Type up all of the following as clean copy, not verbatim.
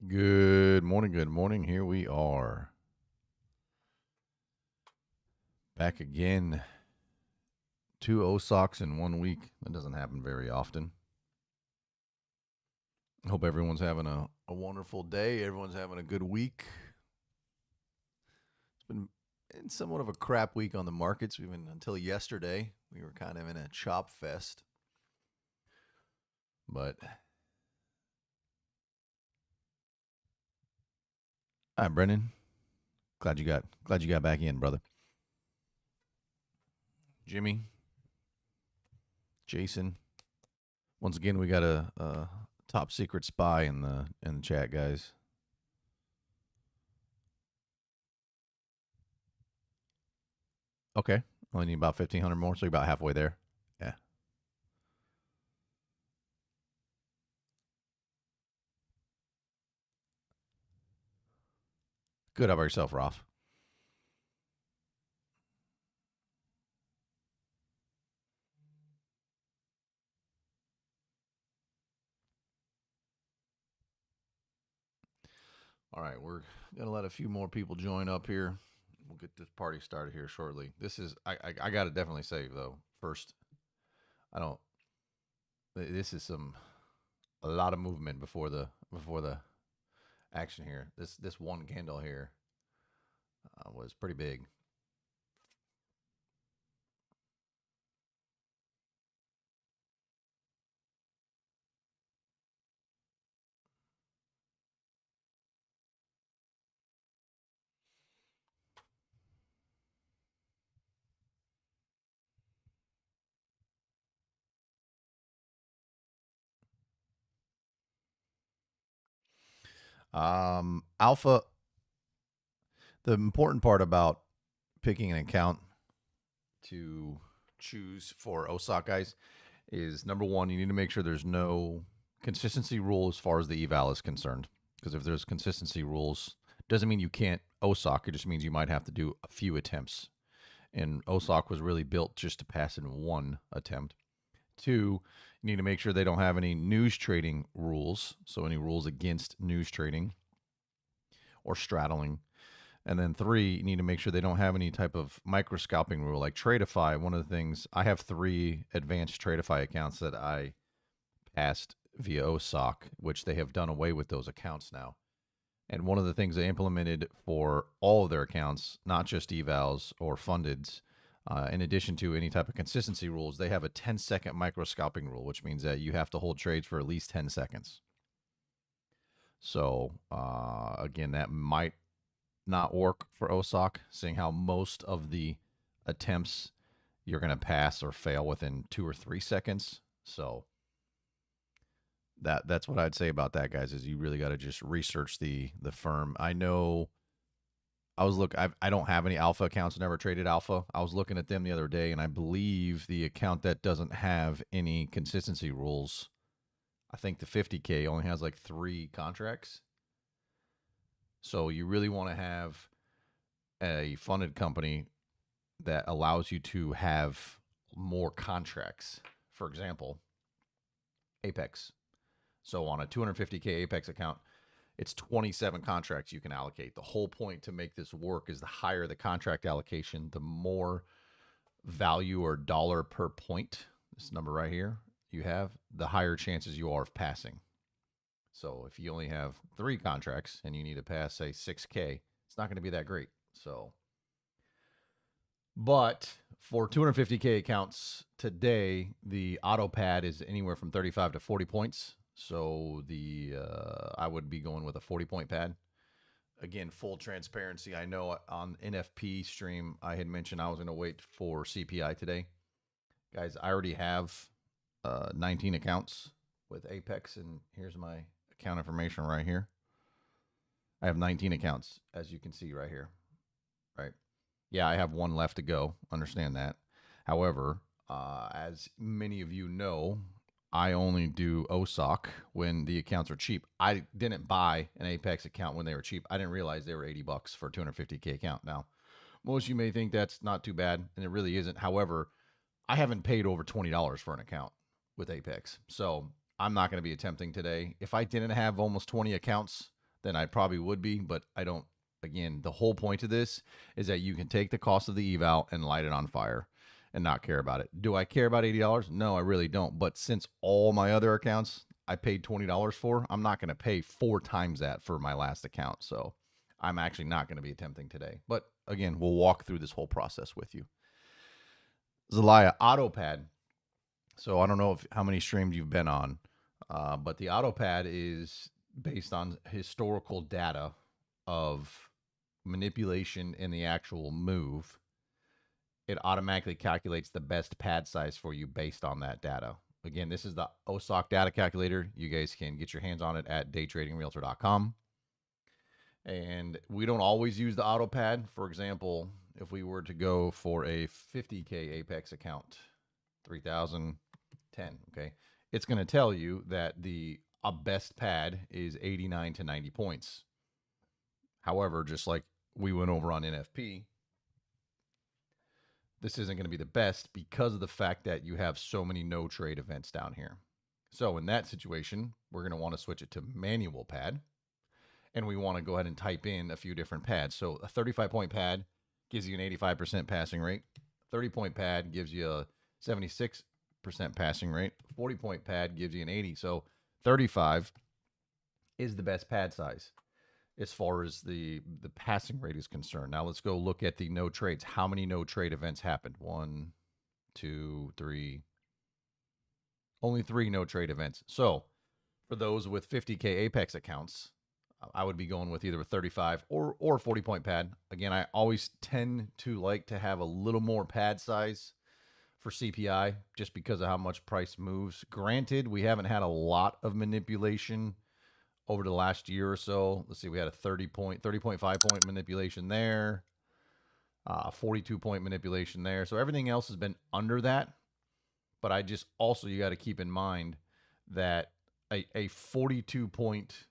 Good morning. Good morning. Here we are back again. Two OSOKs in 1 week. That doesn't happen very often. Hope everyone's having a wonderful day. Everyone's having a good week. It's been somewhat of a crap week on the markets. We've been until yesterday. We were kind of in a chop fest. But hi, Brennan. Glad you got back in, brother. Jimmy, Jason. Once again, we got a top secret spy in the chat, guys. Okay. Only need about 1,500 more, so you're about halfway there. Yeah. Good. How about yourself, Roth? All right. We're going to let a few more people join up here. We'll get this party started here shortly. This is, I got to definitely say, though, first, I don't, this is a lot of movement before the action here. This one candle here was pretty big. Alpha, the important part about picking an account to choose for OSOC guys is number one, you need to make sure there's no consistency rule as far as the eval is concerned. Because if there's consistency rules, doesn't mean you can't OSOC. It just means you might have to do a few attempts. And OSOC was really built just to pass in one attempt. Two, you need to make sure they don't have any news trading rules. So any rules against news trading or straddling. And then three, you need to make sure they don't have any type of micro scalping rule like Tradeify. One of the things I have three advanced Tradeify accounts that I passed via OSOC, which they have done away with those accounts now. And one of the things they implemented for all of their accounts, not just evals or fundeds, in addition to any type of consistency rules, they have a 10-second micro scalping rule, which means that you have to hold trades for at least 10 seconds. So, again, that might not work for OSOC, seeing how most of the attempts you're going to pass or fail within 2 or 3 seconds. So that's what I'd say about that, guys. Is you really got to just research the firm. I know I don't have any alpha accounts. Never traded alpha. I was looking at them the other day, and I believe the account that doesn't have any consistency rules, I think the 50K only has like 3 contracts. So you really want to have a funded company that allows you to have more contracts. For example, Apex. So on a 250K Apex account, it's 27 contracts you can allocate. The whole point to make this work is the higher the contract allocation, the more value or dollar per point, this number right here, you have, the higher chances you are of passing. So if you only have 3 contracts and you need to pass, say, 6K, it's not going to be that great. So but for 250K accounts today, the auto pad is anywhere from 35 to 40 points. So the I would be going with a 40-point pad. Again, full transparency. I know on NFP stream I had mentioned I was going to wait for CPI today. Guys, I already have 19 accounts with Apex, and here's my account information right here. I have 19 accounts, as you can see right here. Right. Yeah, I have one left to go. Understand that. However, as many of you know, I only do OSOC when the accounts are cheap. I didn't buy an Apex account when they were cheap. I didn't realize they were $80 for a 250K account. Now, most of you may think that's not too bad, and it really isn't. However, I haven't paid over $20 for an account with Apex. So I'm not going to be attempting today. If I didn't have almost 20 accounts then I probably would be, but I don't. Again, the whole point of this is that you can take the cost of the eval and light it on fire and not care about it. Do I care about $80? No, I really don't. But since all my other accounts I paid $20 for, I'm not going to pay 4 times that for my last account. So I'm actually not going to be attempting today. But again, we'll walk through this whole process with you. Zelaya AutoPad. So I don't know how many streams you've been on, but the AutoPad is based on historical data of manipulation in the actual move. It automatically calculates the best pad size for you based on that data. Again, this is the OSOK data calculator. You guys can get your hands on it at daytradingrealtor.com. And we don't always use the AutoPad. For example, if we were to go for a 50K Apex account, 3,010, okay, it's going to tell you that the best pad is 89 to 90 points. However, just like we went over on NFP, this isn't going to be the best because of the fact that you have so many no trade events down here. So in that situation, we're going to want to switch it to manual pad. And we want to go ahead and type in a few different pads. So a 35-point pad gives you an 85% passing rate. 30-point pad gives you a 76% passing rate. 40-point pad gives you an 80. So 35 is the best pad size as far as the passing rate is concerned. Now let's go look at the no trades. How many no trade events happened? 1, 2, 3. Only 3 no trade events. So for those with 50K Apex accounts, I would be going with either a 35 or 40-point pad. Again, I always tend to like to have a little more pad size for CPI just because of how much price moves. Granted, we haven't had a lot of manipulation over the last year or so. Let's see, we had a 30.5 point manipulation there, 42-point manipulation there. So everything else has been under that. But I just also, you got to keep in mind that a 42-point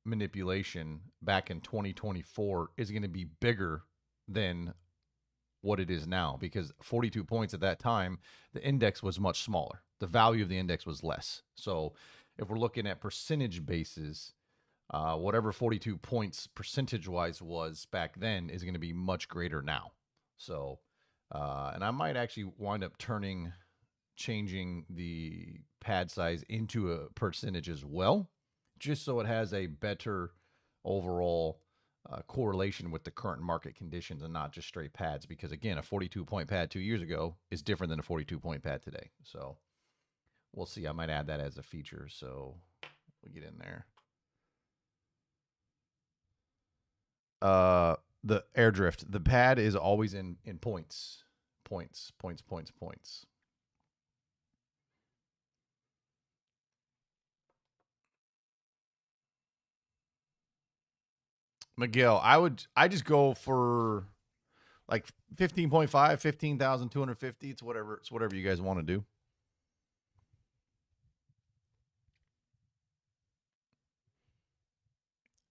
manipulation back in 2024 is going to be bigger than what it is now, because 42 points at that time, the index was much smaller. The value of the index was less. So if we're looking at percentage basis, whatever 42 points percentage wise was back then is going to be much greater now. So, and I might actually wind up changing the pad size into a percentage as well, just so it has a better overall correlation with the current market conditions and not just straight pads. Because again, a 42-point pad 2 years ago is different than a 42-point pad today. So we'll see. I might add that as a feature. So we get in there. The air drift. The pad is always in points. Points. Miguel, I just go for like 15.5, 15,250. It's whatever you guys want to do.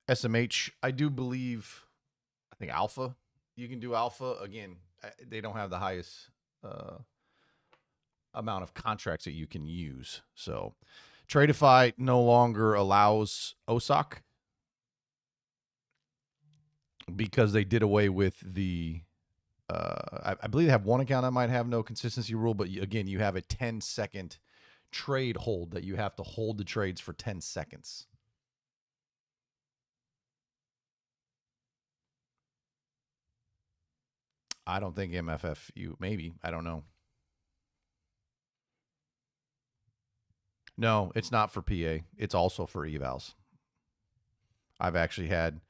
SMH, I do believe, I think alpha. You can do alpha. Again, they don't have the highest amount of contracts that you can use. So Tradeify no longer allows OSOK because they did away with the I believe they have one account that might have no consistency rule, but again, you have a 10-second trade hold that you have to hold the trades for 10 seconds. I don't think MFFU, maybe, I don't know. No, it's not for PA. It's also for evals. I've actually had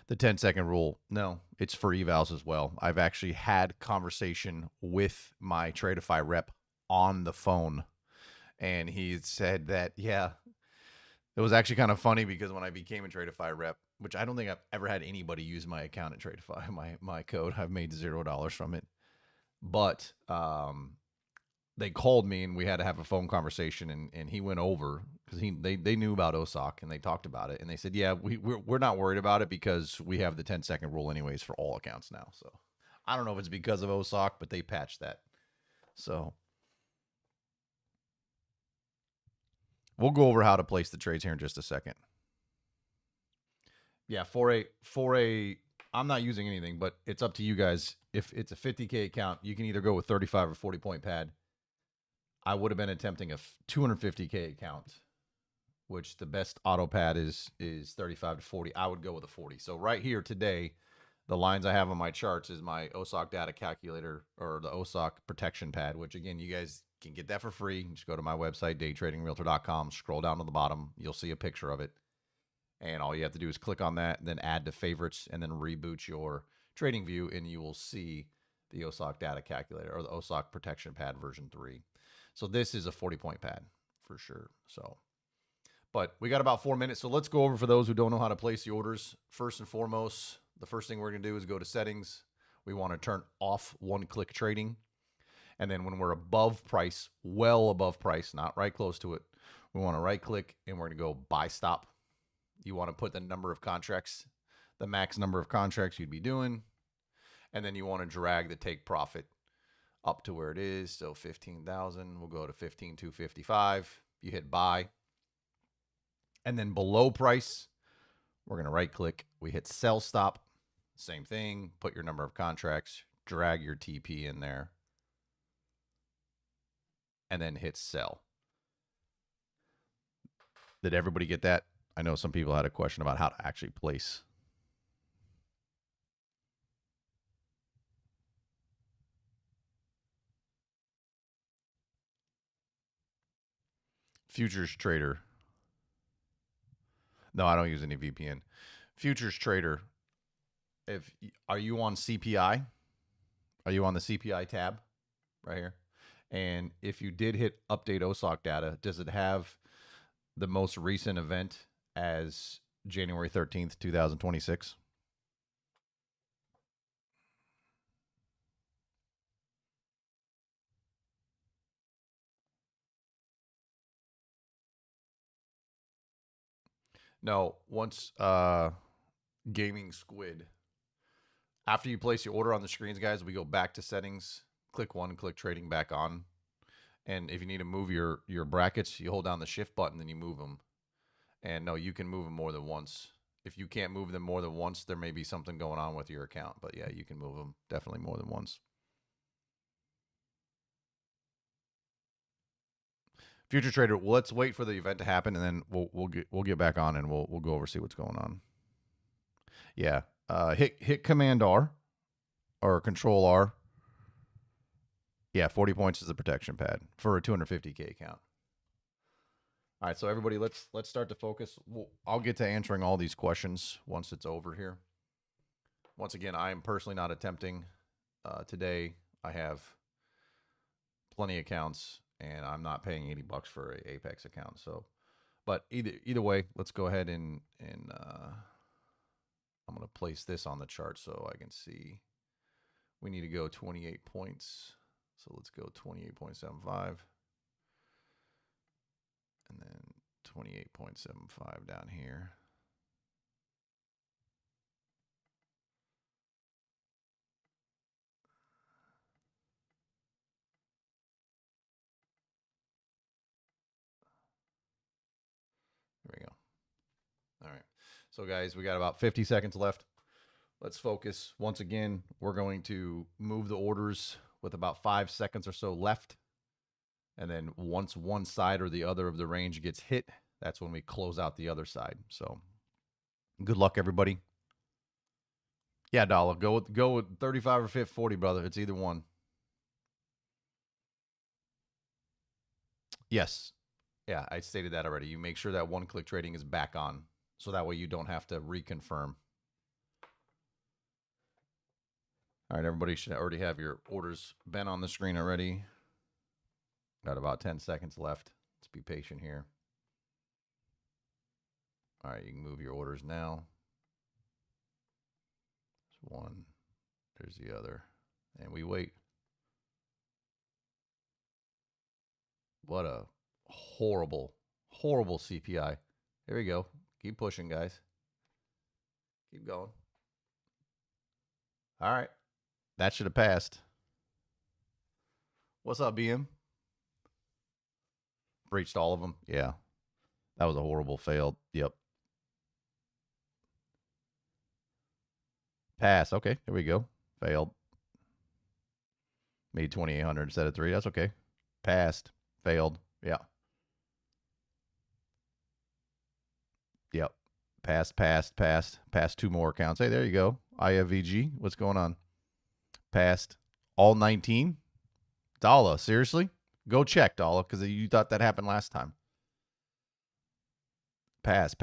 the 10-second rule. No, it's for evals as well. I've actually had conversation with my Tradeify rep on the phone, and he said that, yeah, it was actually kind of funny because when I became a Tradeify rep, which I don't think I've ever had anybody use my account at Tradeify, my code, I've made $0 from it. But they called me and we had to have a phone conversation, and he went over because they knew about OSOK and they talked about it, and they said, yeah, we're not worried about it because we have the 10-second rule anyways for all accounts now. So I don't know if it's because of OSOK, but they patched that. So we'll go over how to place the trades here in just a second. Yeah, I'm not using anything, but it's up to you guys. If it's a 50K account, you can either go with 35 or 40 point pad. I would have been attempting a 250K account, which the best auto pad is 35 to 40. I would go with a 40. So right here today, the lines I have on my charts is my OSOK data calculator, or the OSOK protection pad, which again, you guys can get that for free. Just go to my website, daytradingrealtor.com, scroll down to the bottom. You'll see a picture of it. And all you have to do is click on that, and then add to favorites, and then reboot your trading view, and you will see the OSOK data calculator, or the OSOK protection pad version 3. So this is a 40 point pad for sure. So, but we got about 4 minutes. So let's go over, for those who don't know how to place the orders. First and foremost, the first thing we're going to do is go to settings. We want to turn off one-click trading. And then when we're above price, well above price, not right close to it, we want to right click and we're going to go buy stop. You want to put the number of contracts, the max number of contracts you'd be doing. And then you want to drag the take profit up to where it is. So 15,000, we'll go to 15,255. You hit buy. And then below price, we're going to right click. We hit sell stop. Same thing. Put your number of contracts, drag your TP in there, and then hit sell. Did everybody get that? I know some people had a question about how to actually place. Futures trader. No, I don't use any VPN. Futures trader. Are you on CPI? Are you on the CPI tab right here? And if you did hit update OSOK data, does it have the most recent event as January 13th, 2026? No, once Gaming Squid. After you place your order on the screens, guys, we go back to settings, click one, click trading back on. And if you need to move your brackets, you hold down the shift button and you move them. And no, you can move them more than once. If you can't move them more than once, there may be something going on with your account. But yeah, you can move them definitely more than once. Future trader, well, let's wait for the event to happen, and then we'll get back on and we'll go over, see what's going on. Yeah, hit Command R or Control R. Yeah, 40 points is the protection pad for a 250K account. All right, so everybody, let's start to focus. I'll get to answering all these questions once it's over here. Once again, I am personally not attempting today. I have plenty of accounts, and I'm not paying $80 for a Apex account. So, but either way, let's go ahead and I'm going to place this on the chart so I can see. We need to go 28 points. So let's go 28.75. And then 28.75 down here. Here we go. All right. So guys, we got about 50 seconds left. Let's focus. Once again, we're going to move the orders with about 5 seconds or so left. And then once one side or the other of the range gets hit, that's when we close out the other side. So good luck, everybody. Yeah, Dollar, go with 35 or 50, 40, brother. It's either one. Yes. Yeah, I stated that already. You make sure that one-click trading is back on, so that way you don't have to reconfirm. All right, everybody should already have your orders been on the screen already. Got about 10 seconds left. Let's be patient here. All right, you can move your orders now. There's one. There's the other. And we wait. What a horrible, horrible CPI. Here we go. Keep pushing, guys. Keep going. All right. That should have passed. What's up, BM? Breached all of them. Yeah. That was a horrible fail. Yep. Pass. Okay, here we go. Failed. Made 2,800 instead of 3. That's okay. Passed. Failed. Yeah. Yep. Passed 2 more accounts. Hey, there you go. IFVG. What's going on? Passed all 19. Dala, seriously? Go check, Dala, because you thought that happened last time. Pass.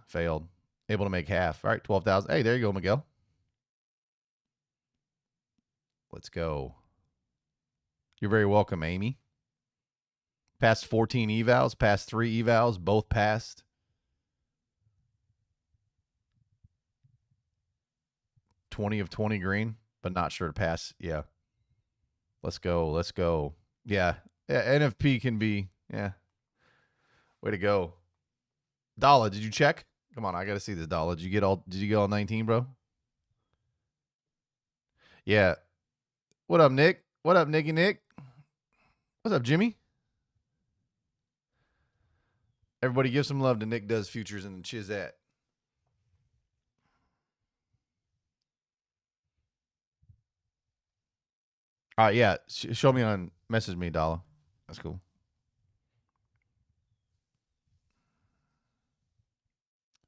Failed. Able to make half. All right, 12,000. Hey, there you go, Miguel. Let's go. You're very welcome, Amy. Passed 14 evals, passed 3 evals, both passed. $20 of 20 green, but not sure to pass. Yeah. Let's go. Yeah. NFP can be, yeah. Way to go. Dala, did you check? Come on, I gotta see this, Dala. Did you get all 19, bro? Yeah. What up, Nick? What up, Nicky Nick? What's up, Jimmy? Everybody give some love to Nick Does Futures and Chizat. Yeah. Show me on, message me, Dala. That's cool.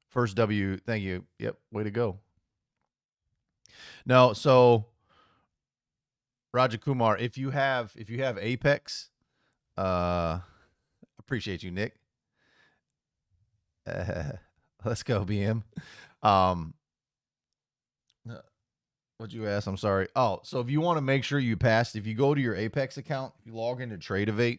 First W, thank you. Yep, way to go. No, so Raja Kumar, if you have Apex, appreciate you, Nick. Let's go, BM. What'd you ask? I'm sorry. Oh, so if you want to make sure you passed, if you go to your Apex account, you log into Tradeovate,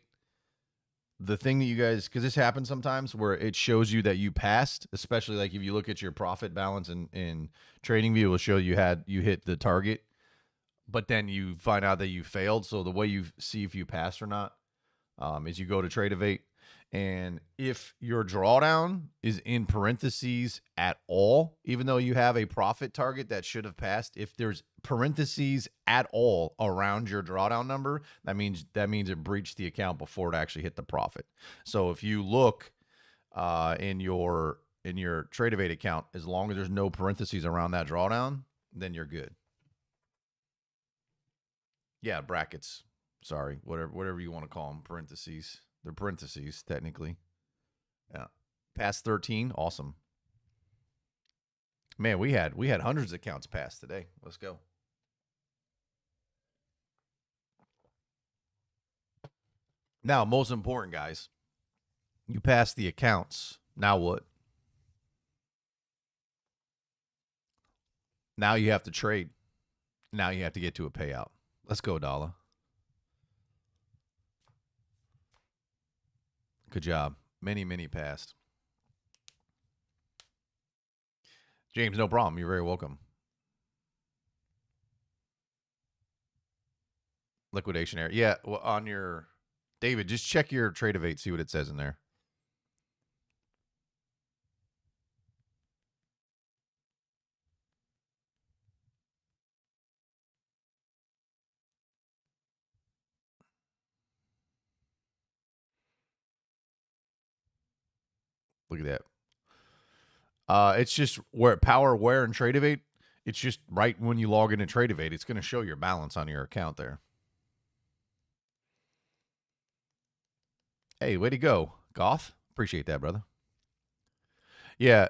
the thing that you guys, because this happens sometimes where it shows you that you passed, especially like if you look at your profit balance in TradingView, it will show you hit the target, but then you find out that you failed. So the way you see if you passed or not is you go to Tradeovate, and if your drawdown is in parentheses at all, even though you have a profit target that should have passed, if there's parentheses at all around your drawdown number, that means it breached the account before it actually hit the profit. So if you look in your Tradeovate account, as long as there's no parentheses around that drawdown, then you're good. Yeah, brackets. Sorry, whatever you want to call them, parentheses. They're parentheses, technically. Yeah. Past 13, awesome. Man, we had hundreds of accounts passed today. Let's go. Now, most important, guys, you passed the accounts. Now what? Now you have to trade. Now you have to get to a payout. Let's go, Dala. Good job. Many passed. James, no problem. You're very welcome. Liquidation area. Yeah, well, on your David, just check your Tradeovate, see what it says in there. Look at that. It's just where Power, Where, and Tradeovate. It's just right when you log into Tradeovate, it's going to show your balance on your account there. Hey, way to go, Goth. Appreciate that, brother. Yeah,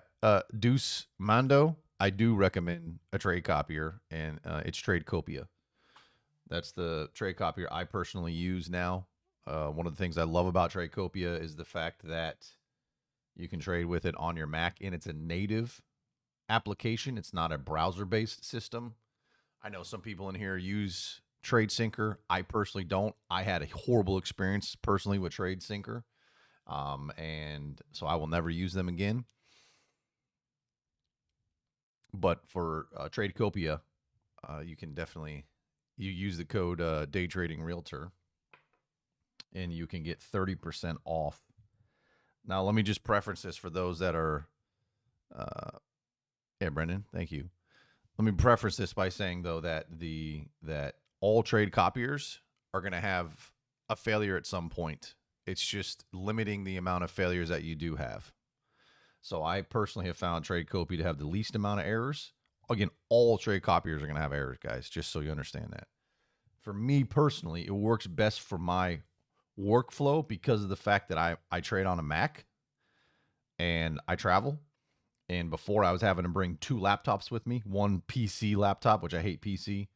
Deuce Mando, I do recommend a trade copier, and it's Tradecopia. That's the trade copier I personally use now. One of the things I love about Tradecopia is the fact that you can trade with it on your Mac, and it's a native application. It's not a browser-based system. I know some people in here use TradeSyncer. I personally don't. I had a horrible experience personally with TradeSyncer, and so I will never use them again. But for Tradecopia, you can definitely use the code Day Trading Realtor, and you can get 30% off. Now, let me just preference this for those that are. Yeah, Brendan, thank you. Let me preface this by saying though that all trade copiers are going to have a failure at some point. It's just limiting the amount of failures that you do have. So I personally have found Tradecopia to have the least amount of errors. again, all trade copiers are going to have errors, guys, just so you understand that. For me personally, it works best for my workflow because of the fact that I trade on a Mac and I travel. And before I was having to bring 2 laptops with me, one PC laptop, which I hate PC,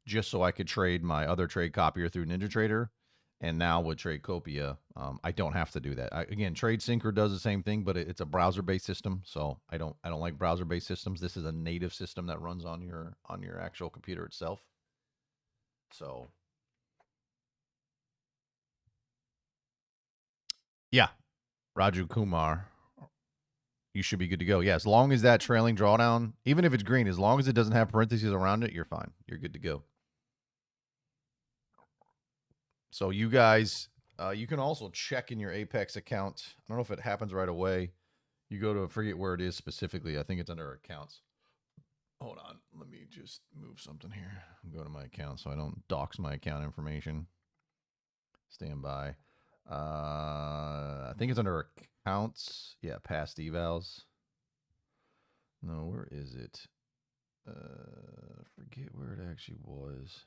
just so I could trade my other trade copier through NinjaTrader. And now with Tradecopia, I don't have to do that. Again, TradeSyncer does the same thing, but it's a browser-based system, so I don't like browser-based systems. This is a native system that runs on your actual computer itself. So yeah, Raju Kumar, you should be good to go. Yeah, as long as that trailing drawdown, even if it's green, as long as it doesn't have parentheses around it, you're fine. You're good to go. So you guys, you can also check in your Apex account. I don't know if it happens right away. You go to, forget where it is specifically. I think it's under accounts. Hold on. Let me just move something here. Go to my account so I don't dox my account information. Stand by. I think it's under accounts. Yeah, past evals. No, where is it? Forget where it actually was.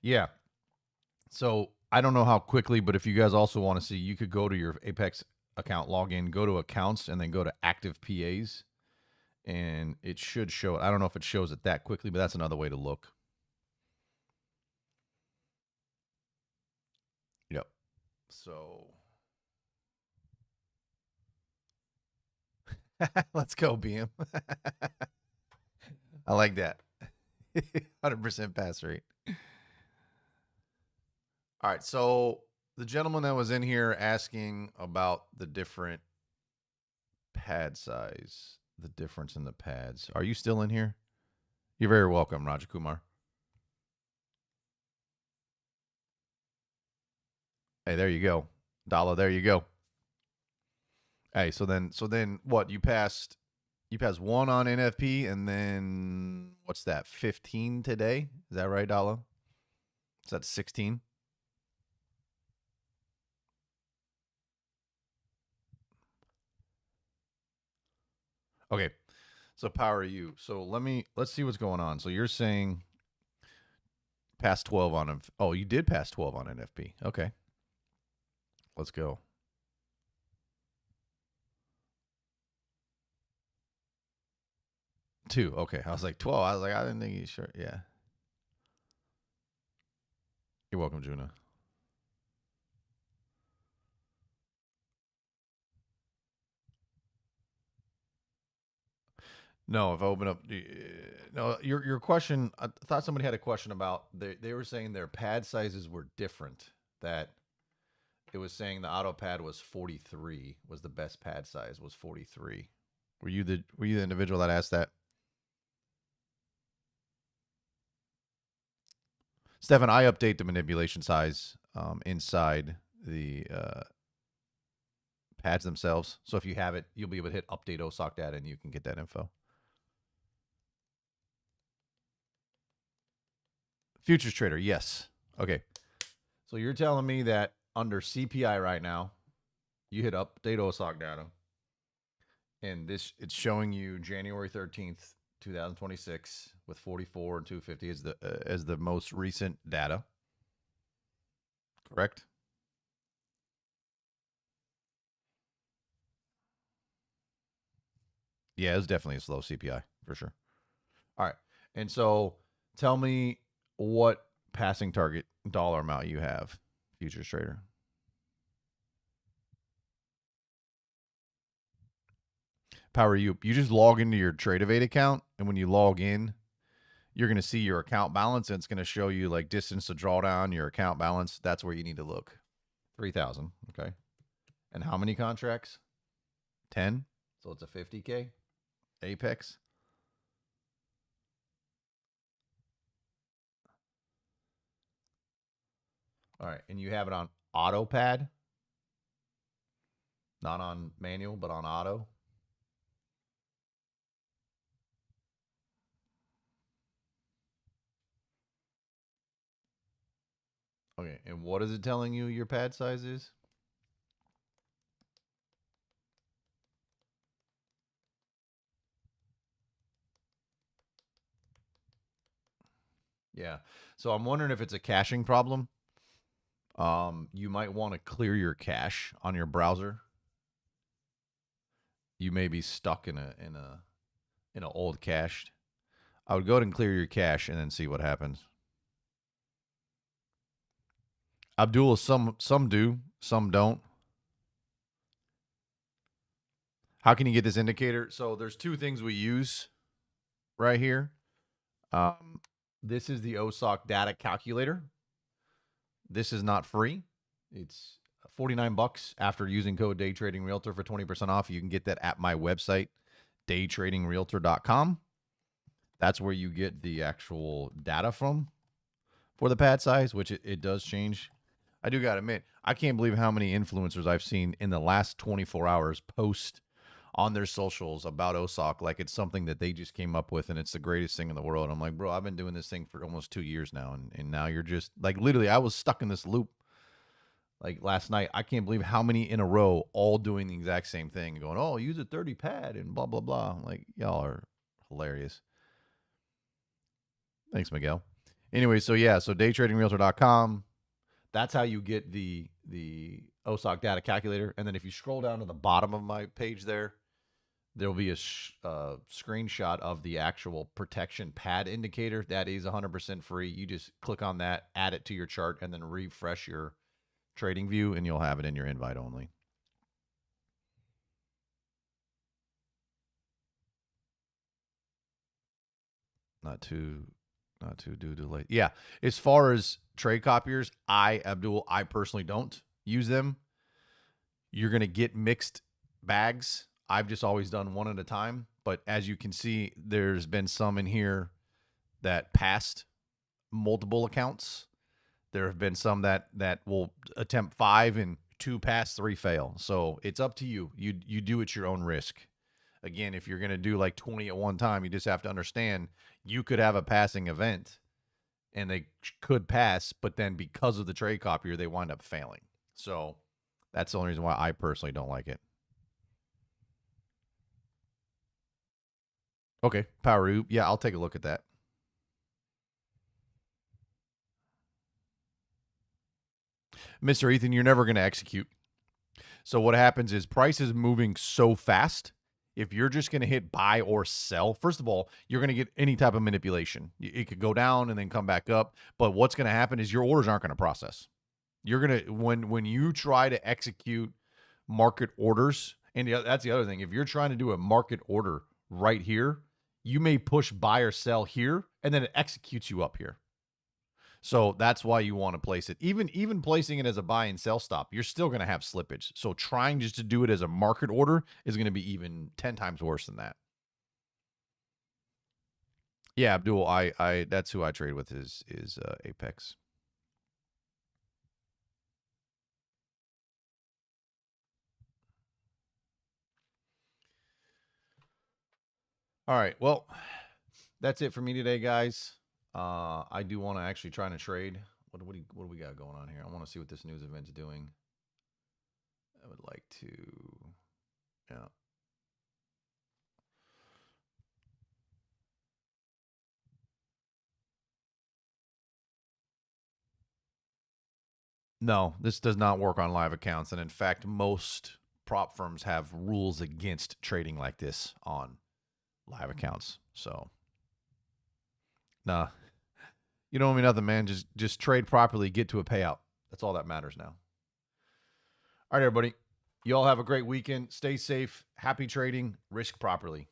Yeah. So I don't know how quickly, but if you guys also want to see, you could go to your Apex account, log in, go to accounts, and then go to active PAs, and it should show it. I don't know if it shows it that quickly, but that's another way to look. Yep. So let's go, BM. I like that. 100% pass rate. All right. So the gentleman that was in here asking about the different pad size, the difference in the pads. Are you still in here? You're very welcome, Raja Kumar. Hey, there you go. Dollar, there you go. Hey, so then what? You passed 1 on NFP and then what's that? 15 today? Is that right, Dollar? Is that 16? Okay. So power you. So let's see what's going on. So you're saying pass 12 on. Oh, you did pass 12 on NFP. Okay. Let's go. 2. Okay. I was like 12. I was like, I didn't think you sure. Yeah. You're welcome, Juna. No, if I open up, no, your question. I thought somebody had a question about they were saying their pad sizes were different. That it was saying the auto pad was 43 was the best pad size was 43. Were you the individual that asked that? Stefan, I update the manipulation size inside the pads themselves. So if you have it, you'll be able to hit update OSOK data and you can get that info. Futures trader, yes. Okay. So you're telling me that under CPI right now, you hit update OSOK data, and it's showing you January 13th, 2026, with 44 and 250 as the most recent data. Correct? Yeah, it's definitely a slow CPI for sure. All right. And so tell me what passing target dollar amount you have, futures trader. Power you just log into your Tradeovate account, and when you log in, you're going to see your account balance, and it's going to show you like distance to drawdown, your account balance. That's where you need to look. 3,000. Okay. And how many contracts? 10. So it's a 50K Apex. All right. And you have it on auto pad, not on manual, but on auto. Okay. And what is it telling you your pad size is? Yeah. So I'm wondering if it's a caching problem. You might want to clear your cache on your browser. You may be stuck in an old cache. I would go ahead and clear your cache and then see what happens. Abdullah, some do, some don't. How can you get this indicator? So there's two things we use right here. This is the OSOK data calculator. This is not free. It's $49 after using code DayTradingRealtor for 20% off. You can get that at my website, daytradingrealtor.com. That's where you get the actual data from for the pad size, which it does change. I do got to admit, I can't believe how many influencers I've seen in the last 24 hours post on their socials about OSOK like it's something that they just came up with and it's the greatest thing in the world. I'm like, bro, I've been doing this thing for almost 2 years now, and now you're just like, literally, I was stuck in this loop like last night. I can't believe how many in a row all doing the exact same thing and going, oh, use a 30 pad and blah, blah, blah. I'm like, y'all are hilarious. Thanks, Miguel. Anyway, so yeah, so daytradingrealtor.com. That's how you get the OSOK data calculator. And then if you scroll down to the bottom of my page there will be a screenshot of the actual protection pad indicator. That is 100% free. You just click on that, add it to your chart, and then refresh your trading view, and you'll have it in your invite only. Not too late. Yeah. As far as trade copiers, Abdul, I personally don't use them. You're going to get mixed bags. I've just always done one at a time. But as you can see, there's been some in here that passed multiple accounts. There have been some that will attempt 5 and 2 pass, 3 fail. So it's up to you. You do at your own risk. Again, if you're going to do like 20 at one time, you just have to understand you could have a passing event and they could pass, but then because of the trade copier, they wind up failing. So that's the only reason why I personally don't like it. Okay, Power. Yeah, I'll take a look at that. Mr. Ethan, you're never going to execute. So what happens is price is moving so fast. If you're just going to hit buy or sell, first of all, you're going to get any type of manipulation. It could go down and then come back up. But what's going to happen is your orders aren't going to process. You're going to, when you try to execute market orders, and that's the other thing. If you're trying to do a market order right here, you may push buy or sell here, and then it executes you up here. So that's why you want to place it. Even placing it as a buy and sell stop, you're still going to have slippage. So trying just to do it as a market order is going to be even 10 times worse than that. Yeah, Abdul, I that's who I trade with is Apex. All right, well, that's it for me today, guys. I do want to actually try to trade. What do we got going on here? I want to see what this news event's doing. I would like to, yeah. No, this does not work on live accounts. And in fact, most prop firms have rules against trading like this on live accounts. So, nah, you don't owe me nothing, man. Just trade properly, get to a payout. That's all that matters now. All right, everybody. You all have a great weekend. Stay safe. Happy trading. Risk properly.